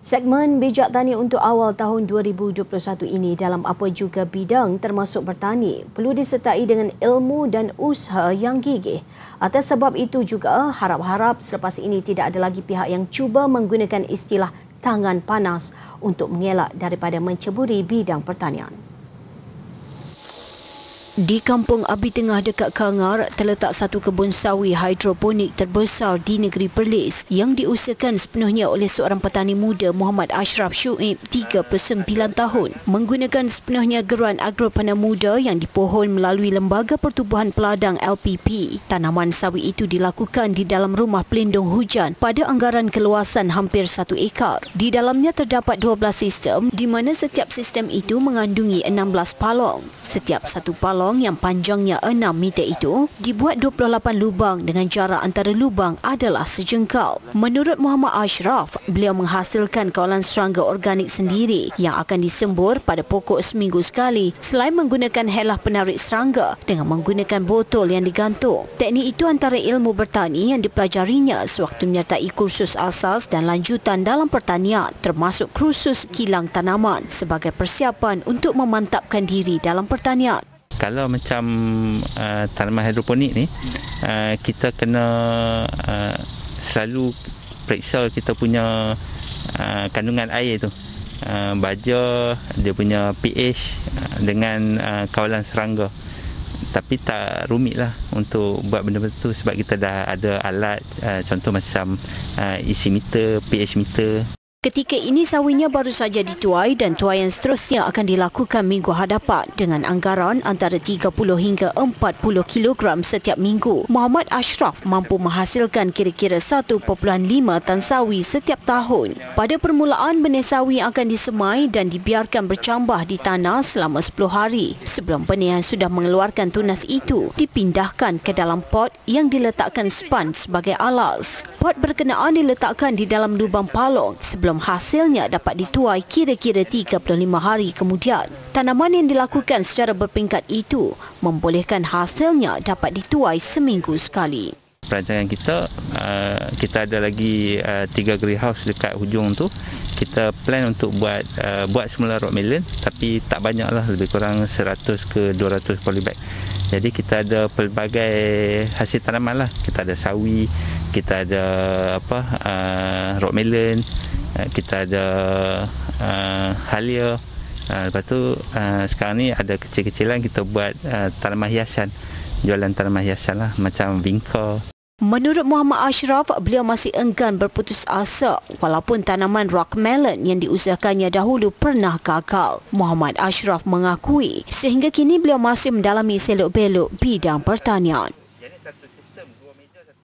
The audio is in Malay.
Segmen Bijak Tani untuk awal tahun 2021 ini dalam apa juga bidang termasuk bertani perlu disertai dengan ilmu dan usaha yang gigih. Atas sebab itu juga harap-harap selepas ini tidak ada lagi pihak yang cuba menggunakan istilah tangan panas untuk mengelak daripada menceburi bidang pertanian. Di Kampung Abi Tengah dekat Kangar terletak satu kebun sawi hidroponik terbesar di negeri Perlis yang diusahakan sepenuhnya oleh seorang petani muda Muhammad Ashraf Shuib, 39 tahun. Menggunakan sepenuhnya geruan agropana muda yang dipohon melalui Lembaga Pertubuhan Peladang LPP. Tanaman sawi itu dilakukan di dalam rumah pelindung hujan pada anggaran keluasan hampir 1 ekar. Di dalamnya terdapat 12 sistem di mana setiap sistem itu mengandungi 16 palong. Setiap satu palong yang panjangnya 6 meter itu dibuat 28 lubang dengan jarak antara lubang adalah sejengkal. Menurut Muhammad Ashraf, beliau menghasilkan kawalan serangga organik sendiri yang akan disembur pada pokok seminggu sekali selain menggunakan helah penarik serangga dengan menggunakan botol yang digantung. Teknik itu antara ilmu bertani yang dipelajarinya sewaktu menyertai kursus asas dan lanjutan dalam pertanian termasuk kursus kilang tanaman sebagai persiapan untuk memantapkan diri dalam pertanian. Kalau macam tanaman hidroponik ni, kita kena selalu periksa kita punya kandungan air tu. Baja dia punya pH dengan kawalan serangga. Tapi tak rumit lah untuk buat benda-benda tu sebab kita dah ada alat, contoh macam isi meter, pH meter. Ketika ini sawinya baru saja dituai dan tuaian seterusnya akan dilakukan minggu hadapan dengan anggaran antara 30 hingga 40 kilogram setiap minggu. Muhammad Ashraf mampu menghasilkan kira-kira 1.5 tan sawi setiap tahun. Pada permulaan benih sawi akan disemai dan dibiarkan bercambah di tanah selama 10 hari. Sebelum benih yang sudah mengeluarkan tunas itu dipindahkan ke dalam pot yang diletakkan span sebagai alas. Pot berkenaan diletakkan di dalam lubang palong sebelum hasilnya dapat dituai kira-kira 35 hari kemudian. Tanaman yang dilakukan secara berperingkat itu membolehkan hasilnya dapat dituai seminggu sekali. Perancangan kita ada lagi 3 greenhouse dekat hujung tu. Kita plan untuk buat semula rock melon tapi tak banyak lah, lebih kurang 100 ke 200 polybag. Jadi kita ada pelbagai hasil tanaman lah. Kita ada sawi, kita ada rock melon, kita ada halia. Lepas tu sekarang ni ada kecil-kecilan kita buat tanaman hiasan. Jualan tanaman hiasan lah macam vinca. Menurut Muhammad Ashraf, beliau masih enggan berputus asa walaupun tanaman rock melon yang diusahakannya dahulu pernah gagal. Muhammad Ashraf mengakui sehingga kini beliau masih mendalami selok-belok bidang pertanian.